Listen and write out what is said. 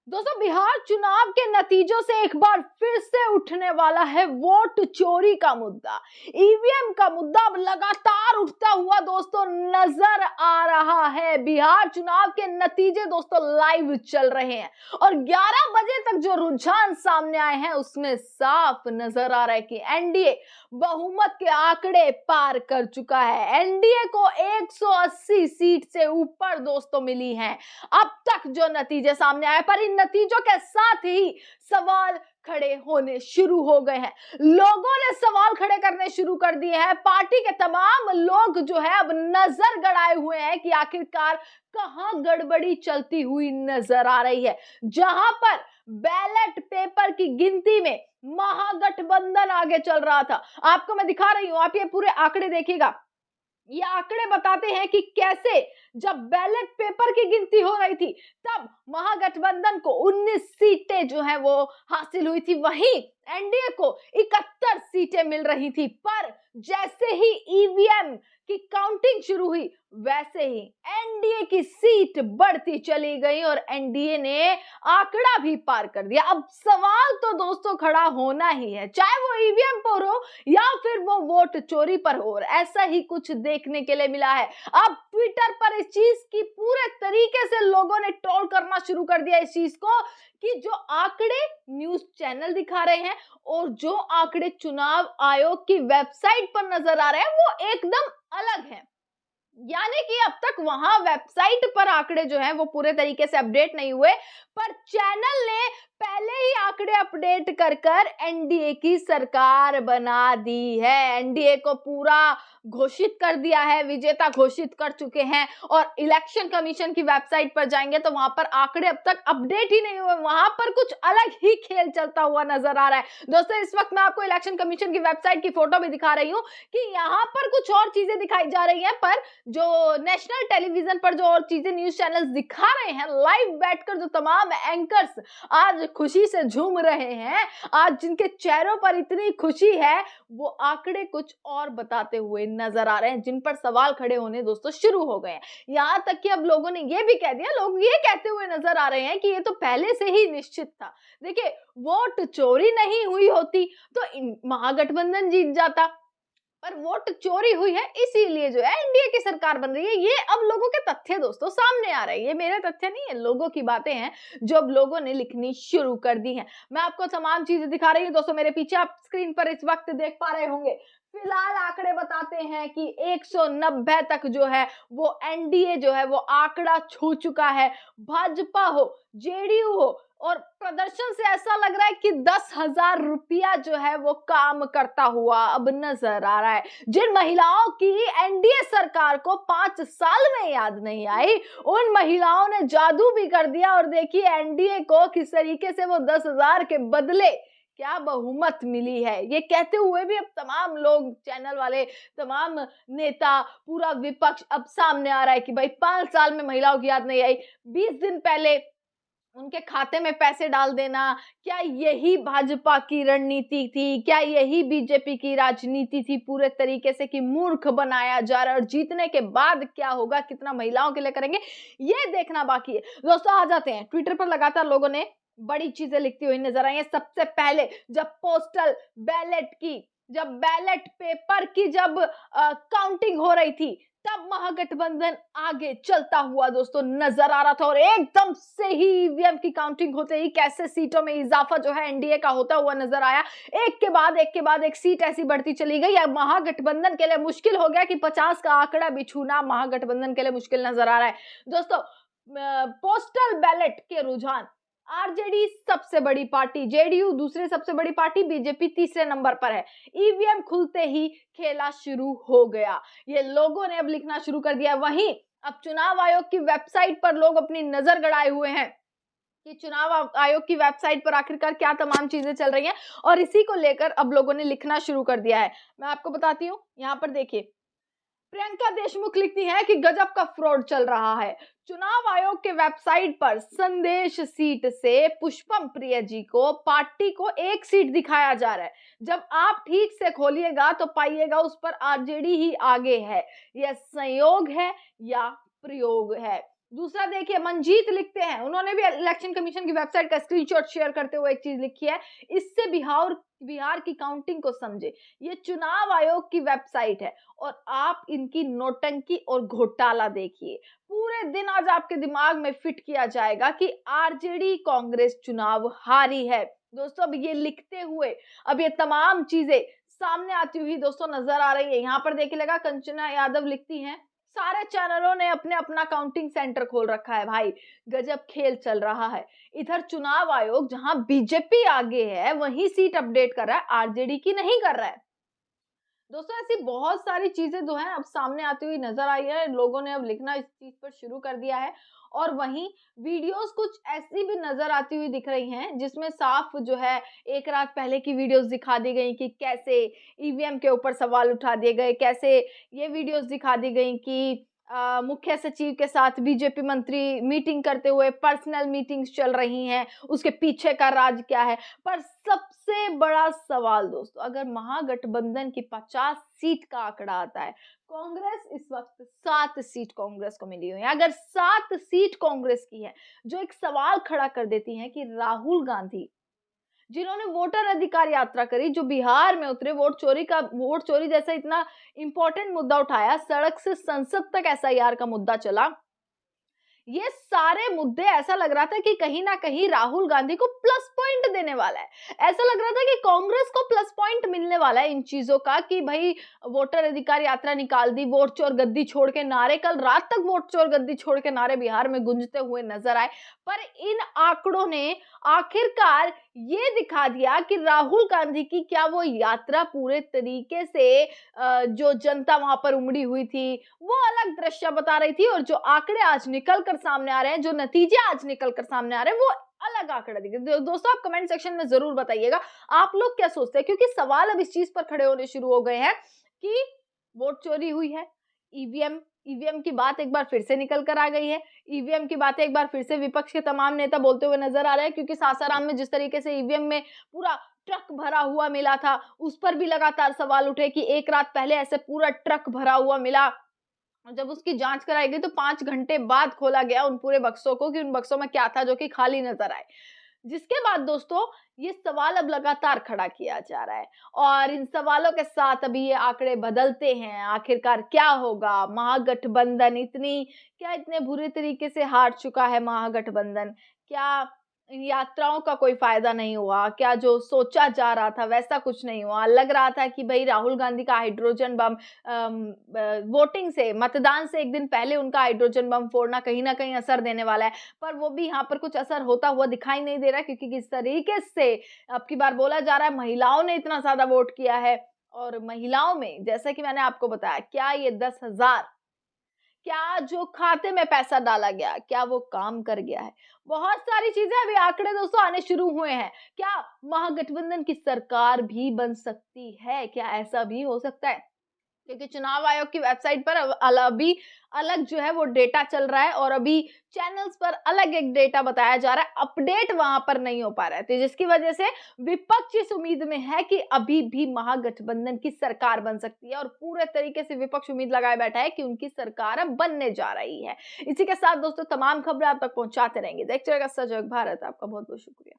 दोस्तों, बिहार चुनाव के नतीजों से एक बार फिर से उठने वाला है वोट चोरी का मुद्दा। ईवीएम का मुद्दा अब लगातार उठता हुआ दोस्तों नजर आ रहा है। बिहार चुनाव के नतीजे दोस्तों लाइव चल रहे हैं और 11 बजे तक जो रुझान सामने आए हैं उसमें साफ नजर आ रहा है कि एनडीए बहुमत के आंकड़े पार कर चुका है। एनडीए को 180 सीट से ऊपर दोस्तों मिली हैं अब तक जो नतीजे सामने आए, पर इन नतीजों के साथ ही सवाल खड़े होने शुरू हो गए हैं। लोगों ने सवाल खड़े करने शुरू कर दिए हैं। पार्टी के तमाम लोग जो है अब नजर गड़ाए हुए हैं कि आखिरकार कहां गड़बड़ी चलती हुई नजर आ रही है। जहां पर बैलेट पेपर की गिनती में महागठबंधन आगे चल रहा था, आपको मैं दिखा रही हूं, आप ये पूरे आंकड़े देखिएगा। ये आंकड़े बताते हैं कि कैसे जब बैलेट पेपर की गिनती हो रही थी तब महागठबंधन को 19 सीटें जो है वो हासिल हुई थी, वहीं एनडीए को 71 सीटें मिल रही थी। पर जैसे ही ईवीएम की काउंटिंग शुरू हुई वैसे ही एनडीए की सीट बढ़ती चली गई और एनडीए ने आंकड़ा भी पार कर दिया। अब सवाल तो दोस्तों खड़ा होना ही है, चाहे वो ईवीएम पर हो या फिर वो वोट चोरी पर हो। और ऐसा ही कुछ देखने के लिए मिला है। अब ट्विटर पर इस चीज की पूरे तरीके से लोगों ने ट्रोल करना शुरू कर दिया इस चीज को कि जो आंकड़े न्यूज चैनल दिखा रहे हैं और जो आंकड़े चुनाव आयोग की वेबसाइट पर नजर आ रहे हैं वो एकदम अलग हैं। यानी कि अब तक वहां वेबसाइट पर आंकड़े जो हैं वो पूरे तरीके से अपडेट नहीं हुए, पर चैनल ने पहले ही आंकड़े अपडेट कर कर एनडीए की सरकार बना दी है। एनडीए को पूरा घोषित कर दिया है, विजेता घोषित कर चुके हैं। और इलेक्शन कमीशन की वेबसाइट पर जाएंगे तो वहां पर आंकड़े अब तक अपडेट ही नहीं हुए, वहां पर कुछ अलग ही खेल चलता हुआ नजर आ रहा है। दोस्तों, इस वक्त मैं आपको इलेक्शन कमीशन की वेबसाइट की फोटो भी दिखा रही हूं कि यहाँ पर कुछ और चीजें दिखाई जा रही हैं, पर जो नेशनल टेलीविजन पर जो और चीजें न्यूज चैनल्स दिखा रहे हैं लाइव बैठकर, जो तमाम एंकर्स आज खुशी से झूम रहे हैं, आज जिनके चेहरों पर इतनी खुशी है, वो आंकड़े कुछ और बताते हुए नजर आ रहे हैं, जिन पर सवाल खड़े होने दोस्तों शुरू हो गए हैं। यहां तक कि अब लोगों ने ये भी कह दिया, लोग ये कहते हुए नजर आ रहे हैं कि ये तो पहले से ही निश्चित था। देखिए, वोट चोरी नहीं हुई होती तो महागठबंधन जीत जाता, पर वोट चोरी हुई है इसीलिए जो है एनडीए की सरकार बन रही है। ये अब लोगों के तथ्य दोस्तों सामने आ रहे हैं, ये मेरे तथ्य नहीं है, लोगों की बातें हैं जो अब लोगों ने लिखनी शुरू कर दी हैं। मैं आपको तमाम चीजें दिखा रही हूँ दोस्तों, मेरे पीछे आप स्क्रीन पर इस वक्त देख पा रहे होंगे। फिलहाल आंकड़े बताते हैं कि 190 तक जो है वो एनडीए जो है वो आंकड़ा छू चुका है। भाजपा हो, जेडीयू हो, और प्रदर्शन से ऐसा लग रहा है कि 10,000 रुपया जो है वो काम करता हुआ अब नजर आ रहा है। जिन महिलाओं की एनडीए सरकार को 5 साल में याद नहीं आई, उन महिलाओं ने जादू भी कर दिया और देखिए एनडीए को किस तरीके से वो 10,000 के बदले क्या बहुमत मिली है। ये कहते हुए भी अब तमाम लोग, चैनल वाले, तमाम नेता, पूरा विपक्ष अब सामने आ रहा है कि भाई 5 साल में महिलाओं की याद नहीं आई, 20 दिन पहले उनके खाते में पैसे डाल देना, क्या यही भाजपा की रणनीति थी? क्या यही बीजेपी की राजनीति थी पूरे तरीके से कि मूर्ख बनाया जा रहा है और जीतने के बाद क्या होगा, कितना महिलाओं के लिए करेंगे, ये देखना बाकी है। दोस्तों, आ जाते हैं ट्विटर पर लगातार लोगों ने बड़ी चीजें लिखती हुई नजर आई है। सबसे पहले जब पोस्टल बैलेट की, जब बैलेट पेपर की जब काउंटिंग हो रही थी तब महागठबंधन आगे चलता हुआ दोस्तों नजर आ रहा था और एकदम से ही ईवीएम की काउंटिंग होते ही कैसे सीटों में इजाफा जो है एनडीए का होता हुआ नजर आया। एक के बाद एक सीट ऐसी बढ़ती चली गई। अब महागठबंधन के लिए मुश्किल हो गया कि 50 का आंकड़ा भी छूना महागठबंधन के लिए मुश्किल नजर आ रहा है। दोस्तों, पोस्टल बैलेट के रुझान, आरजेडी सबसे बड़ी पार्टी, जेडीयू दूसरी सबसे बड़ी पार्टी, बीजेपी तीसरे नंबर पर है। ईवीएम खुलते ही खेला शुरू हो गया, ये लोगों ने अब लिखना शुरू कर दिया। वहीं अब चुनाव आयोग की वेबसाइट पर लोग अपनी नजर गड़ाए हुए हैं कि चुनाव आयोग की वेबसाइट पर आखिरकार क्या तमाम चीजें चल रही हैं, और इसी को लेकर अब लोगों ने लिखना शुरू कर दिया है। मैं आपको बताती हूँ, यहाँ पर देखिए, प्रियंका देशमुख लिखती हैं कि गजब का फ्रॉड चल रहा है। चुनाव आयोग के वेबसाइट पर संदेश सीट से पुष्पम प्रिय जी को, पार्टी को एक सीट दिखाया जा रहा है। जब आप ठीक से खोलिएगा तो पाइएगा उस पर आरजेडी ही आगे है। यह संयोग है या प्रयोग है? दूसरा देखिए, मंजीत लिखते हैं, उन्होंने भी इलेक्शन कमीशन की वेबसाइट का स्क्रीनशॉट शेयर करते हुए एक चीज लिखी है, इससे बिहार बिहार की काउंटिंग को समझे। ये चुनाव आयोग की वेबसाइट है और आप इनकी नोटंकी और घोटाला देखिए। पूरे दिन आज आपके दिमाग में फिट किया जाएगा कि आरजेडी कांग्रेस चुनाव हारी है। दोस्तों अब ये लिखते हुए अब ये तमाम चीजें सामने आती हुई दोस्तों नजर आ रही है। यहाँ पर देखिएगा, कंचना यादव लिखती हैं, सारे चैनलों ने अपने अपना काउंटिंग सेंटर खोल रखा है भाई, गजब खेल चल रहा है। इधर चुनाव आयोग जहां बीजेपी आगे है वहीं सीट अपडेट कर रहा है, आरजेडी की नहीं कर रहा है। दोस्तों ऐसी बहुत सारी चीजें जो है अब सामने आती हुई नजर आई है, लोगों ने अब लिखना इस चीज पर शुरू कर दिया है। और वहीं वीडियोस कुछ ऐसी भी नजर आती हुई दिख रही हैं जिसमें साफ जो है एक रात पहले की वीडियोस दिखा दी गई कि कैसे ईवीएम के ऊपर सवाल उठा दिए गए, कैसे ये वीडियोस दिखा दी गई कि मुख्य सचिव के साथ बीजेपी मंत्री मीटिंग करते हुए, पर्सनल मीटिंग्स चल रही हैं, उसके पीछे का राज क्या है। पर सबसे बड़ा सवाल दोस्तों, अगर महागठबंधन की 50 सीट का आंकड़ा आता है, कांग्रेस इस वक्त 7 सीट कांग्रेस को मिली हुई है, अगर 7 सीट कांग्रेस की है, जो एक सवाल खड़ा कर देती है कि राहुल गांधी जिन्होंने वोटर अधिकार यात्रा करी, जो बिहार में उतरे, वोट चोरी जैसा इतना इंपॉर्टेंट मुद्दा उठाया, सड़क से संसद तक एसआईआर का मुद्दा चला, ये सारे मुद्दे ऐसा लग रहा था कि कहीं ना कहीं राहुल गांधी को प्लस पॉइंट देने वाला है। ऐसा लग रहा था कि कांग्रेस को प्लस पॉइंट मिलने वाला है इन चीजों का कि भाई वोटर अधिकार यात्रा निकाल दी, वोट चोर गद्दी छोड़ के नारे, कल रात तक वोट चोर गद्दी छोड़ के नारे बिहार में गूंजते हुए नजर आए। पर इन आंकड़ों ने आखिरकार ये दिखा दिया कि राहुल गांधी की क्या वो यात्रा पूरे तरीके से जो जनता वहां पर उमड़ी हुई थी वो अलग दृश्य बता रही थी, और जो आंकड़े आज निकल कर सामने आ रहे हैं, जो नतीजे आज निकल कर सामने आ रहे हैं, वो अलग आंकड़े दिखे। दोस्तों आप कमेंट सेक्शन में जरूर बताइएगा आप लोग क्या सोचते हैं, क्योंकि सवाल अब इस चीज पर खड़े होने शुरू हो गए हैं कि वोट चोरी हुई है, ईवीएम ईवीएम की बात एक बार फिर से निकल कर आ गई है। ईवीएम की बातें एक बार फिर से विपक्ष के तमाम नेता बोलते हुए नजर आ रहे हैं, क्योंकि सासाराम में जिस तरीके से ईवीएम में पूरा ट्रक भरा हुआ मिला था, उस पर भी लगातार सवाल उठे कि एक रात पहले ऐसे पूरा ट्रक भरा हुआ मिला, और जब उसकी जांच कराई गई तो 5 घंटे बाद खोला गया उन पूरे बक्सों को कि उन बक्सों में क्या था जो कि खाली नजर आए। जिसके बाद दोस्तों ये सवाल अब लगातार खड़ा किया जा रहा है, और इन सवालों के साथ अभी ये आंकड़े बदलते हैं। आखिरकार क्या होगा, महागठबंधन इतने बुरे तरीके से हार चुका है महागठबंधन, क्या इन यात्राओं का कोई फायदा नहीं हुआ, क्या जो सोचा जा रहा था वैसा कुछ नहीं हुआ। लग रहा था कि भाई राहुल गांधी का हाइड्रोजन बम वोटिंग से, मतदान से एक दिन पहले उनका हाइड्रोजन बम फोड़ना कहीं ना कहीं असर देने वाला है, पर वो भी यहाँ पर कुछ असर होता हुआ दिखाई नहीं दे रहा, क्योंकि किस तरीके से अब की बार बोला जा रहा है महिलाओं ने इतना ज्यादा वोट किया है, और महिलाओं में जैसा कि मैंने आपको बताया, क्या ये 10,000, क्या जो खाते में पैसा डाला गया, क्या वो काम कर गया है। बहुत सारी चीजें अभी आंकड़े दोस्तों आने शुरू हुए हैं। क्या महागठबंधन की सरकार भी बन सकती है, क्या ऐसा भी हो सकता है, क्योंकि चुनाव आयोग की वेबसाइट पर अभी अलग जो है वो डेटा चल रहा है, और अभी चैनल्स पर अलग एक डेटा बताया जा रहा है, अपडेट वहां पर नहीं हो पा रहा है, तो जिसकी वजह से विपक्ष इस उम्मीद में है कि अभी भी महागठबंधन की सरकार बन सकती है, और पूरे तरीके से विपक्ष उम्मीद लगाए बैठा है कि उनकी सरकार अब बनने जा रही है। इसी के साथ दोस्तों तमाम खबरें आप तक पहुंचाते रहेंगे, देखते रहेगा सजग भारत। आपका बहुत बहुत शुक्रिया।